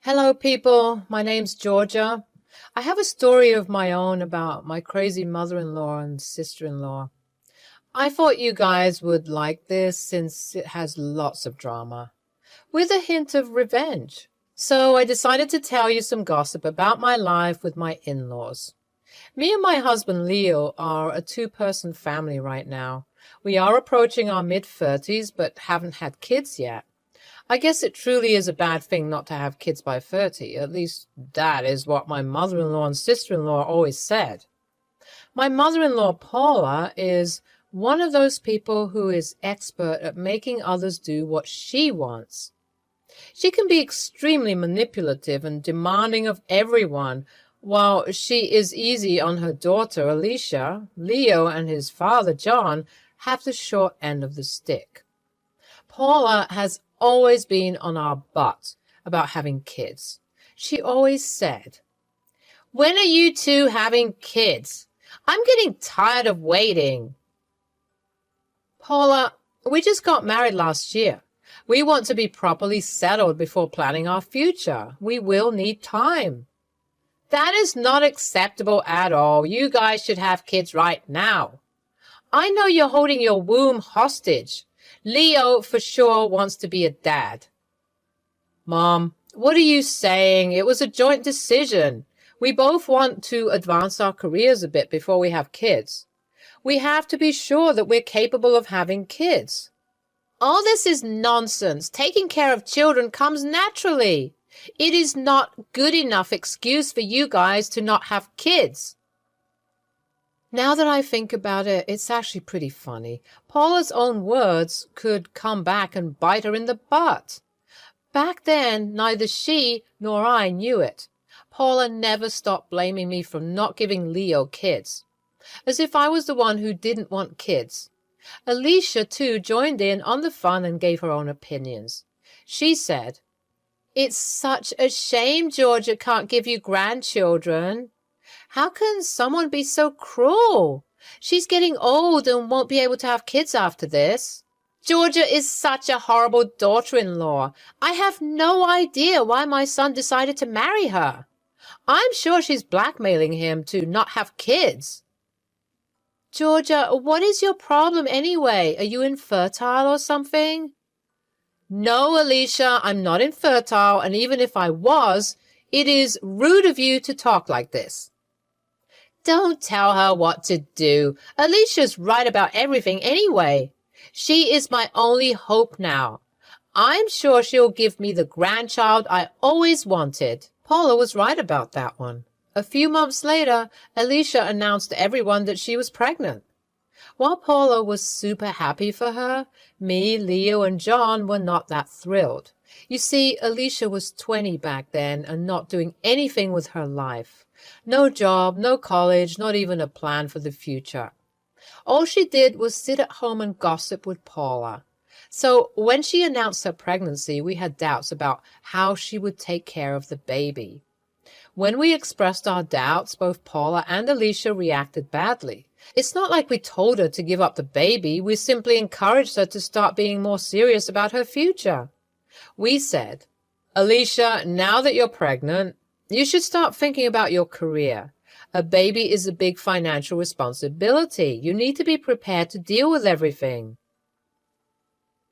Hello, people. My name's Georgia. I have a story of my own about my crazy mother-in-law and sister-in-law. I thought you guys would like this since it has lots of drama, with a hint of revenge. So I decided to tell you some gossip about my life with my in-laws. Me and my husband Leo are a two-person family right now. We are approaching our mid-30s but haven't had kids yet. I guess it truly is a bad thing not to have kids by 30. At least that is what my mother-in-law and sister-in-law always said. My mother-in-law, Paula, is one of those people who is expert at making others do what she wants. She can be extremely manipulative and demanding of everyone. While she is easy on her daughter, Alicia, Leo and his father, John, have the short end of the stick. Paula has always been on our butt about having kids. She always said, "When are you two having kids? I'm getting tired of waiting." Paula, we just got married last year. We want to be properly settled before planning our future. We will need time. That is not acceptable at all. You guys should have kids right now. I know you're holding your womb hostage. Leo for sure wants to be a dad. Mom, what are you saying? It was a joint decision. We both want to advance our careers a bit before we have kids. We have to be sure that we're capable of having kids. All this is nonsense. Taking care of children comes naturally. It is not good enough excuse for you guys to not have kids. Now that I think about it, it's actually pretty funny. Paula's own words could come back and bite her in the butt. Back then, neither she nor I knew it. Paula never stopped blaming me for not giving Leo kids, as if I was the one who didn't want kids. Alicia, too, joined in on the fun and gave her own opinions. She said, "It's such a shame Georgia can't give you grandchildren. How can someone be so cruel? She's getting old and won't be able to have kids after this. Georgia is such a horrible daughter-in-law. I have no idea why my son decided to marry her. I'm sure she's blackmailing him to not have kids." Georgia, what is your problem anyway? Are you infertile or something? No, Alicia, I'm not infertile, and even if I was, it is rude of you to talk like this. Don't tell her what to do. Alicia's right about everything anyway. She is my only hope now. I'm sure she'll give me the grandchild I always wanted. Paula was right about that one. A few months later, Alicia announced to everyone that she was pregnant. While Paula was super happy for her, me, Leo, and John were not that thrilled. You see, Alicia was 20 back then and not doing anything with her life. No job, no college, not even a plan for the future. All she did was sit at home and gossip with Paula. So when she announced her pregnancy, we had doubts about how she would take care of the baby. When we expressed our doubts, both Paula and Alicia reacted badly. It's not like we told her to give up the baby. We simply encouraged her to start being more serious about her future. We said, "Alicia, now that you're pregnant, you should start thinking about your career. A baby is a big financial responsibility. You need to be prepared to deal with everything."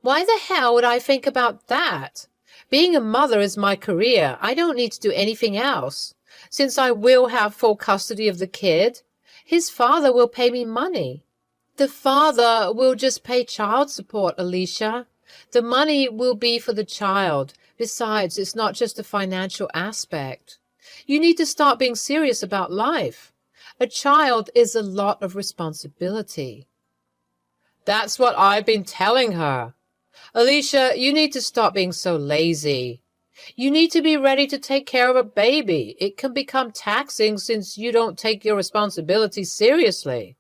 Why the hell would I think about that? Being a mother is my career. I don't need to do anything else. Since I will have full custody of the kid, his father will pay me money. The father will just pay child support, Alicia. The money will be for the child. Besides, it's not just a financial aspect. You need to start being serious about life. A child is a lot of responsibility. That's what I've been telling her. Alicia, you need to stop being so lazy. You need to be ready to take care of a baby. It can become taxing since you don't take your responsibilities seriously.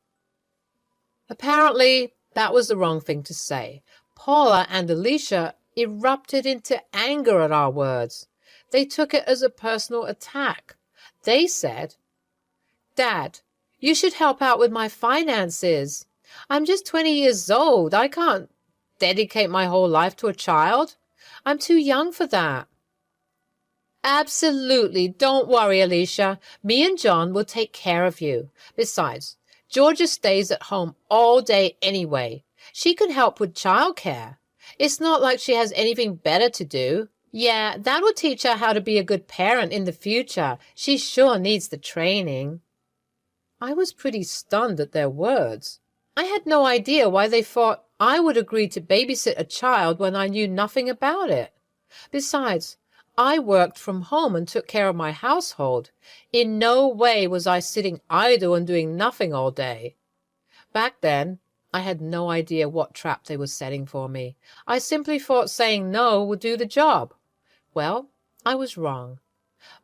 Apparently, that was the wrong thing to say. Paula and Alicia erupted into anger at our words. They took it as a personal attack. They said, "Dad, you should help out with my finances. I'm just 20 years old. I can't dedicate my whole life to a child. I'm too young for that." Absolutely. Don't worry, Alicia. Me and John will take care of you. Besides, Georgia stays at home all day anyway. She can help with childcare. It's not like she has anything better to do. Yeah, that will teach her how to be a good parent in the future. She sure needs the training. I was pretty stunned at their words. I had no idea why they thought I would agree to babysit a child when I knew nothing about it. Besides, I worked from home and took care of my household. In no way was I sitting idle and doing nothing all day. Back then, I had no idea what trap they were setting for me. I simply thought saying no would do the job. Well, I was wrong.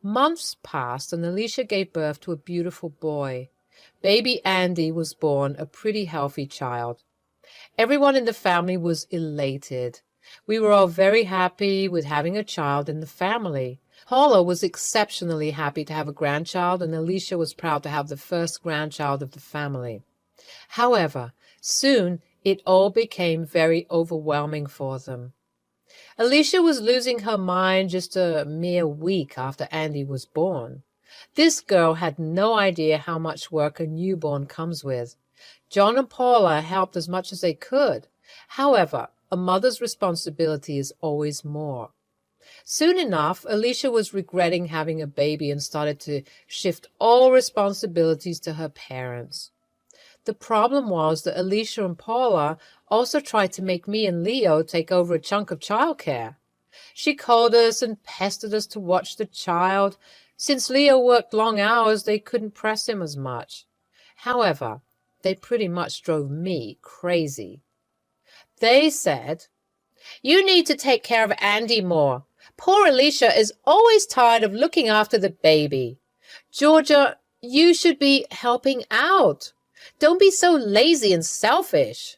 Months passed and Alicia gave birth to a beautiful boy. Baby Andy was born, a pretty healthy child. Everyone in the family was elated. We were all very happy with having a child in the family. Paula was exceptionally happy to have a grandchild, and Alicia was proud to have the first grandchild of the family. However, soon it all became very overwhelming for them. Alicia was losing her mind just a mere week after Andy was born. This girl had no idea how much work a newborn comes with. John and Paula helped as much as they could. However, a mother's responsibility is always more. Soon enough, Alicia was regretting having a baby and started to shift all responsibilities to her parents. The problem was that Alicia and Paula also tried to make me and Leo take over a chunk of childcare. She called us and pestered us to watch the child. Since Leo worked long hours, they couldn't press him as much. However, they pretty much drove me crazy. They said, "You need to take care of Andy more. Poor Alicia is always tired of looking after the baby. Georgia, you should be helping out. Don't be so lazy and selfish."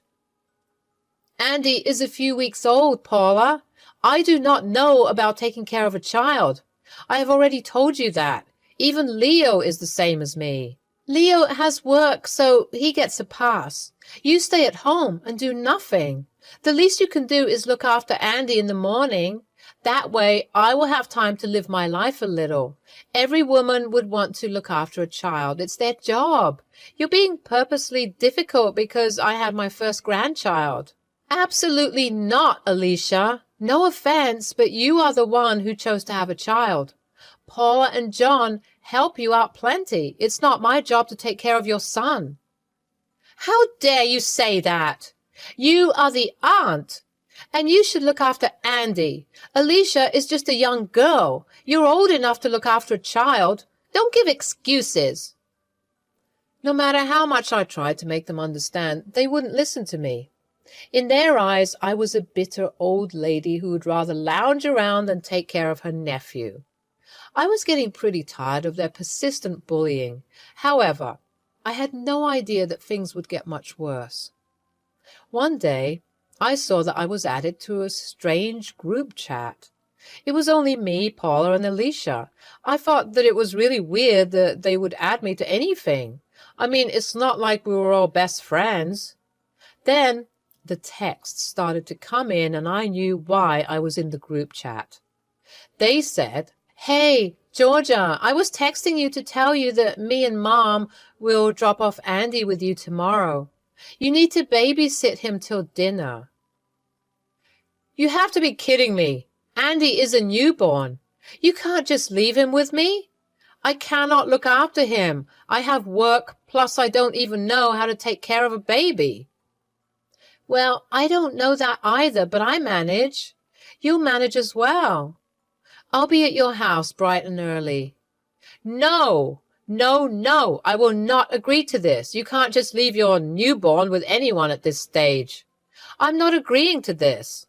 "Andy is a few weeks old, Paula. I do not know about taking care of a child. I have already told you that. Even Leo is the same as me. Leo has work, so he gets a pass. You stay at home and do nothing. The least you can do is look after Andy in the morning. That way I will have time to live my life a little. Every woman would want to look after a child. It's their job. You're being purposely difficult because I had my first grandchild." "Absolutely not, Alicia. No offense, but you are the one who chose to have a child. Paula and John help you out plenty. It's not my job to take care of your son." "How dare you say that? You are the aunt, and you should look after Andy. Alicia is just a young girl. You're old enough to look after a child. Don't give excuses." No matter how much I tried to make them understand, they wouldn't listen to me. In their eyes, I was a bitter old lady who would rather lounge around than take care of her nephew. I was getting pretty tired of their persistent bullying. However, I had no idea that things would get much worse. One day, I saw that I was added to a strange group chat. It was only me, Paula, and Alicia. I thought that it was really weird that they would add me to anything. I mean, it's not like we were all best friends. Then the texts started to come in, and I knew why I was in the group chat. They said, "Hey, Georgia, I was texting you to tell you that me and Mom will drop off Andy with you tomorrow. You need to babysit him till dinner." "You have to be kidding me. Andy is a newborn. You can't just leave him with me. I cannot look after him. I have work, plus I don't even know how to take care of a baby." "Well, I don't know that either, but I manage. You'll manage as well. I'll be at your house bright and early." "No, no, no, I will not agree to this. You can't just leave your newborn with anyone at this stage. I'm not agreeing to this."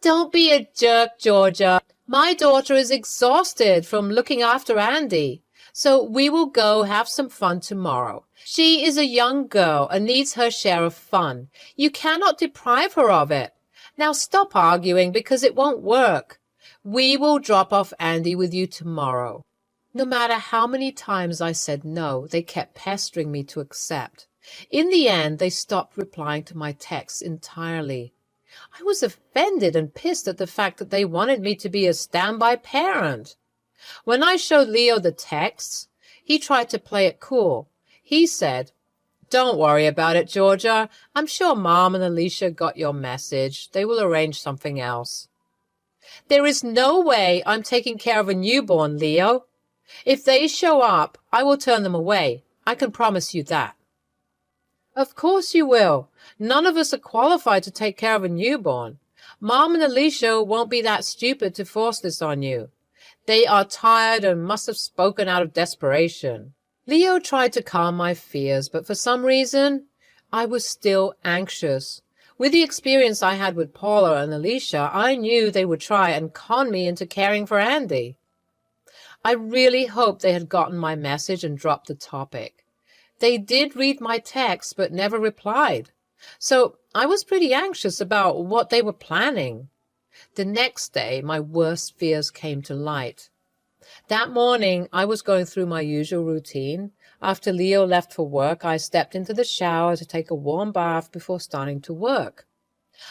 "Don't be a jerk, Georgia. My daughter is exhausted from looking after Andy, so we will go have some fun tomorrow. She is a young girl and needs her share of fun. You cannot deprive her of it. Now stop arguing because it won't work. We will drop off Andy with you tomorrow." No matter how many times I said no, they kept pestering me to accept. In the end, they stopped replying to my texts entirely. I was offended and pissed at the fact that they wanted me to be a standby parent. When I showed Leo the texts, he tried to play it cool. He said, "Don't worry about it, Georgia. I'm sure Mom and Alicia got your message. They will arrange something else." There is no way I'm taking care of a newborn, Leo. If they show up, I will turn them away. I can promise you that. Of course you will. None of us are qualified to take care of a newborn. Mom and Alicia won't be that stupid to force this on you. They are tired and must have spoken out of desperation. Leo tried to calm my fears, but for some reason, I was still anxious. With the experience I had with Paula and Alicia, I knew they would try and con me into caring for Andy. I really hoped they had gotten my message and dropped the topic. They did read my text, but never replied. So I was pretty anxious about what they were planning. The next day, my worst fears came to light. That morning, I was going through my usual routine. After Leo left for work, I stepped into the shower to take a warm bath before starting to work.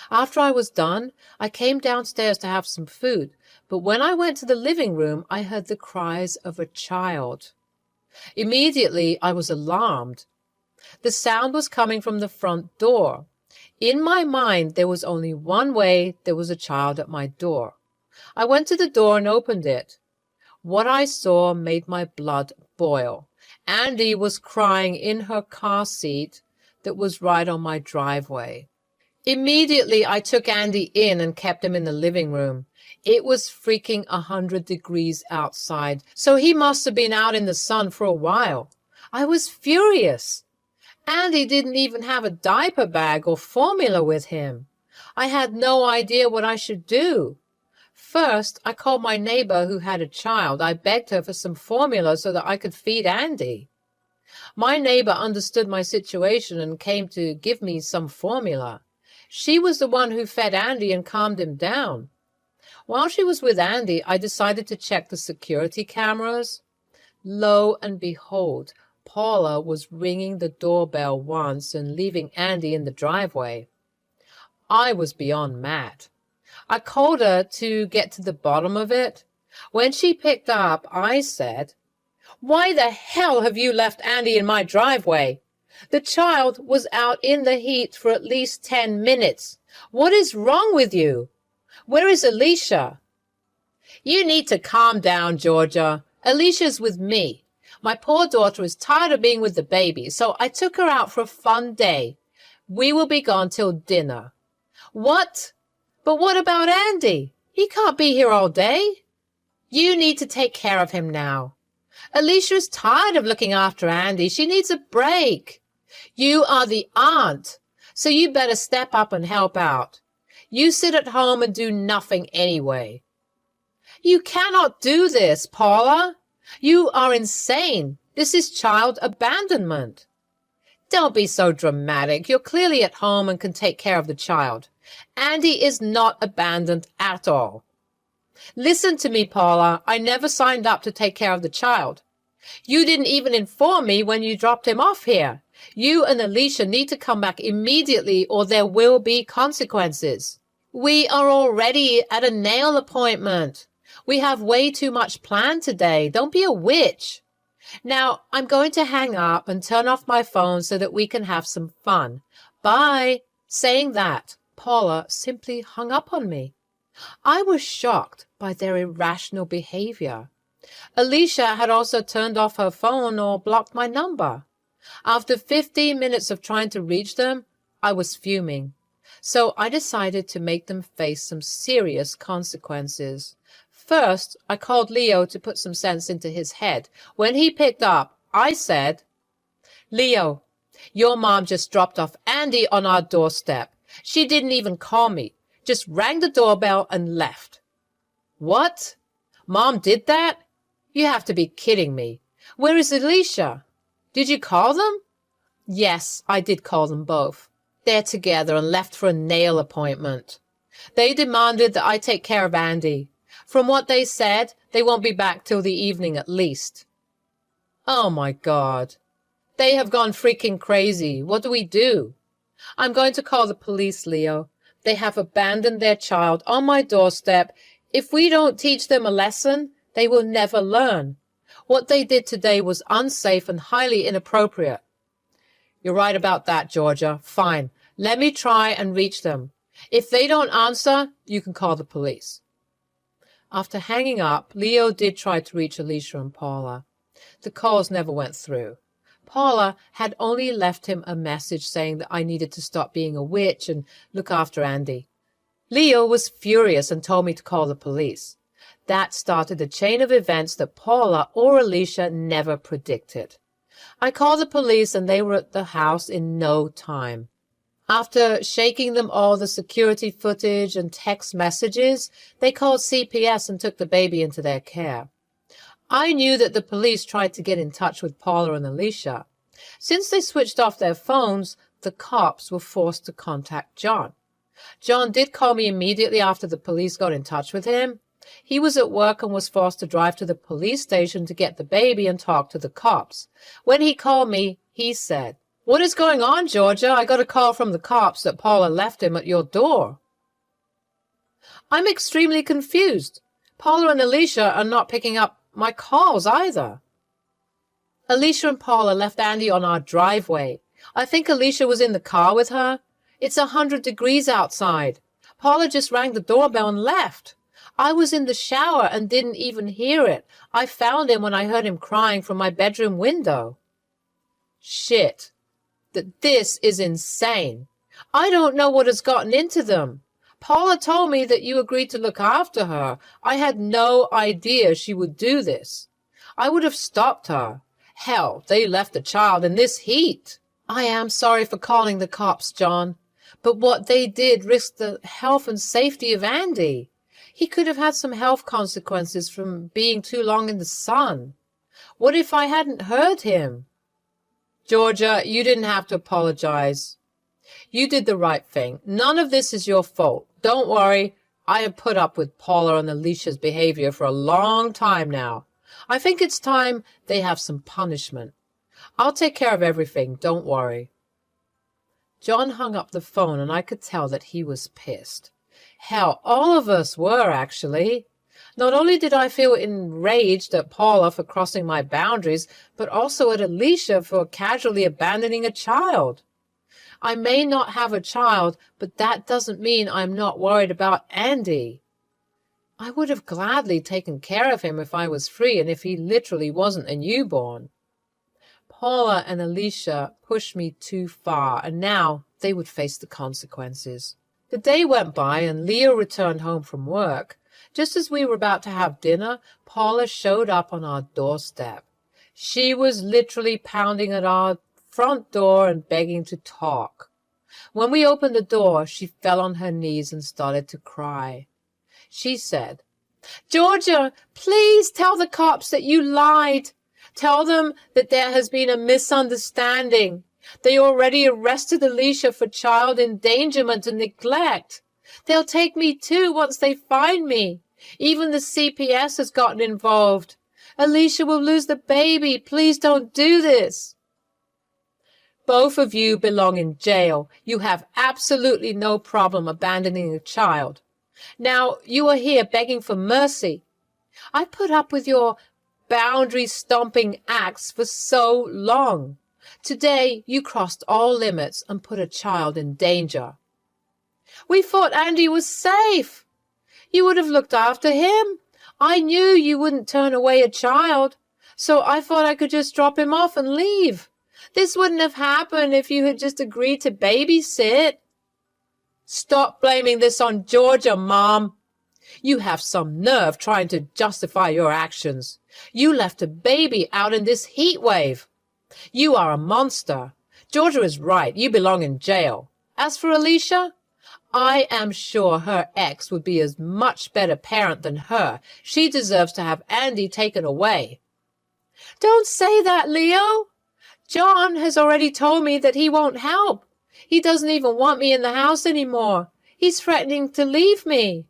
After I was done, I came downstairs to have some food, but when I went to the living room, I heard the cries of a child. Immediately, I was alarmed. The sound was coming from the front door. In my mind, there was only one way there was a child at my door. I went to the door and opened it. What I saw made my blood boil. Andy was crying in her car seat that was right on my driveway. Immediately, I took Andy in and kept him in the living room. It was freaking 100 degrees outside, so he must have been out in the sun for a while. I was furious. Andy didn't even have a diaper bag or formula with him. I had no idea what I should do. First, I called my neighbor who had a child. I begged her for some formula so that I could feed Andy. My neighbor understood my situation and came to give me some formula. She was the one who fed Andy and calmed him down. While she was with Andy, I decided to check the security cameras. Lo and behold, Paula was ringing the doorbell once and leaving Andy in the driveway. I was beyond mad. I called her to get to the bottom of it. When she picked up, I said, "Why the hell have you left Andy in my driveway? The child was out in the heat for at least 10 minutes. What is wrong with you? Where is Alicia?" "You need to calm down, Georgia. Alicia's with me. My poor daughter is tired of being with the baby, so I took her out for a fun day. We will be gone till dinner." "What? But what about Andy? He can't be here all day." "You need to take care of him now. Alicia is tired of looking after Andy. She needs a break. You are the aunt, so you better step up and help out. You sit at home and do nothing anyway." "You cannot do this, Paula. You are insane. This is child abandonment." "Don't be so dramatic. You're clearly at home and can take care of the child. Andy is not abandoned at all." "Listen to me, Paula. I never signed up to take care of the child. You didn't even inform me when you dropped him off here. You and Alicia need to come back immediately or there will be consequences. We are already at a nail appointment. We have way too much planned today. Don't be a witch. Now, I'm going to hang up and turn off my phone so that we can have some fun. Bye." Saying that, Paula simply hung up on me. I was shocked by their irrational behavior. Alicia had also turned off her phone or blocked my number. After 15 minutes of trying to reach them, I was fuming. So I decided to make them face some serious consequences. First, I called Leo to put some sense into his head. When he picked up, I said, "Leo, your mom just dropped off Andy on our doorstep. She didn't even call me, just rang the doorbell and left." "What? Mom did that? You have to be kidding me. Where is Alicia? Did you call them?" "Yes, I did call them both. They're together and left for a nail appointment. They demanded that I take care of Andy. From what they said, they won't be back till the evening at least." "Oh my God. They have gone freaking crazy. What do we do?" "I'm going to call the police, Leo. They have abandoned their child on my doorstep. If we don't teach them a lesson, They will never learn. What they did today was unsafe and highly inappropriate. You're right about that, Georgia. Fine. Let me try and reach them. If they don't answer, you can call the police. After hanging up, Leo did try to reach Alicia and Paula. The calls never went through. Paula had only left him a message saying that I needed to stop being a witch and look after Andy. Leo was furious and told me to call the police. That started a chain of events that Paula or Alicia never predicted. I called the police and they were at the house in no time. After shaking them all the security footage and text messages, they called CPS and took the baby into their care. I knew that the police tried to get in touch with Paula and Alicia. Since they switched off their phones, the cops were forced to contact John. John did call me immediately after the police got in touch with him. He was at work and was forced to drive to the police station to get the baby and talk to the cops. When he called me, he said, "What is going on, Georgia? I got a call from the cops that Paula left him at your door." I'm extremely confused. Paula and Alicia are not picking up my calls either. Alicia and Paula left Andy on our driveway. I think Alicia was in the car with her. It's 100 degrees outside. Paula just rang the doorbell and left. I was in the shower and didn't even hear it. I found him when I heard him crying from my bedroom window. Shit. This is insane. I don't know what has gotten into them. Paula told me that you agreed to look after her. I had no idea she would do this. I would have stopped her. Hell, they left the child in this heat. I am sorry for calling the cops, John, but what they did risked the health and safety of Andy. He could have had some health consequences from being too long in the sun. What if I hadn't heard him? Georgia, you didn't have to apologize. You did the right thing. None of this is your fault. Don't worry. I have put up with Paula and Alicia's behavior for a long time now. I think it's time they have some punishment. I'll take care of everything. Don't worry. John hung up the phone and I could tell that he was pissed. Hell, all of us were, actually. Not only did I feel enraged at Paula for crossing my boundaries, but also at Alicia for casually abandoning a child. I may not have a child, but that doesn't mean I'm not worried about Andy. I would have gladly taken care of him if I was free and if he literally wasn't a newborn. Paula and Alicia pushed me too far, and now they would face the consequences. The day went by and Leo returned home from work. Just as we were about to have dinner, Paula showed up on our doorstep. She was literally pounding at our front door and begging to talk. When we opened the door, she fell on her knees and started to cry. She said, "Georgia, please tell the cops that you lied. Tell them that there has been a misunderstanding. They already arrested Alicia for child endangerment and neglect. They'll take me too once they find me. Even the CPS has gotten involved. Alicia will lose the baby. Please don't do this." Both of you belong in jail. You have absolutely no problem abandoning a child. Now you are here begging for mercy. I put up with your boundary-stomping acts for so long. Today you crossed all limits and put a child in danger. We thought Andy was safe. You would have looked after him. I knew you wouldn't turn away a child, so I thought I could just drop him off and leave. This wouldn't have happened if you had just agreed to babysit. Stop blaming this on Georgia, Mom. You have some nerve trying to justify your actions. You left a baby out in this heat wave. You are a monster. Georgia is right. You belong in jail. As for Alicia, I am sure her ex would be a much better parent than her. She deserves to have Andy taken away. Don't say that, Leo. John has already told me that he won't help. He doesn't even want me in the house anymore. He's threatening to leave me.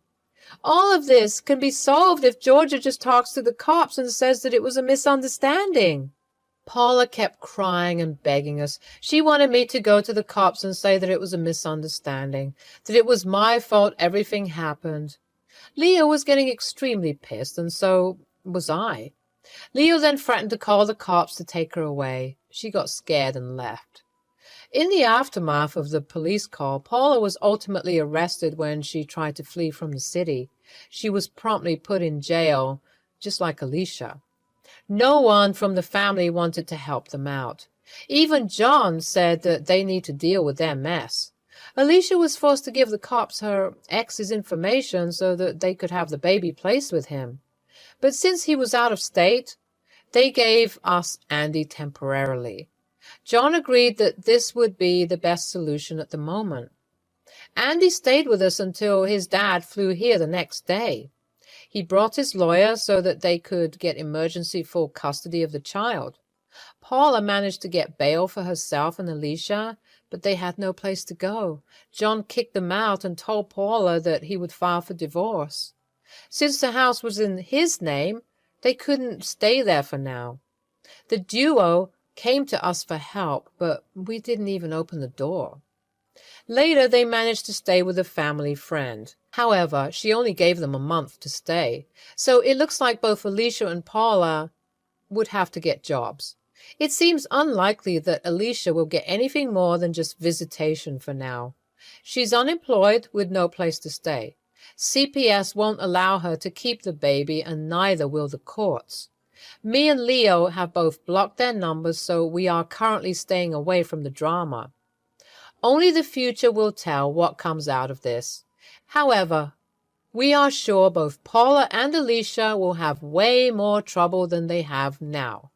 All of this can be solved if Georgia just talks to the cops and says that it was a misunderstanding. Paula kept crying and begging us. She wanted me to go to the cops and say that it was a misunderstanding, that it was my fault everything happened. Leo was getting extremely pissed, and so was I. Leo then threatened to call the cops to take her away. She got scared and left. In the aftermath of the police call, Paula was ultimately arrested when she tried to flee from the city. She was promptly put in jail, just like Alicia. No one from the family wanted to help them out. Even John said that they need to deal with their mess. Alicia was forced to give the cops her ex's information so that they could have the baby placed with him. But since he was out of state, they gave us Andy temporarily. John agreed that this would be the best solution at the moment. Andy stayed with us until his dad flew here the next day. He brought his lawyer so that they could get emergency full custody of the child. Paula managed to get bail for herself and Alicia, but they had no place to go. John kicked them out and told Paula that he would file for divorce. Since the house was in his name, they couldn't stay there for now. The duo came to us for help, but we didn't even open the door. Later, they managed to stay with a family friend. However, she only gave them a month to stay, so it looks like both Alicia and Paula would have to get jobs. It seems unlikely that Alicia will get anything more than just visitation for now. She's unemployed with no place to stay. CPS won't allow her to keep the baby, and neither will the courts. Me and Leo have both blocked their numbers, so we are currently staying away from the drama. Only the future will tell what comes out of this. However, we are sure both Paula and Alicia will have way more trouble than they have now.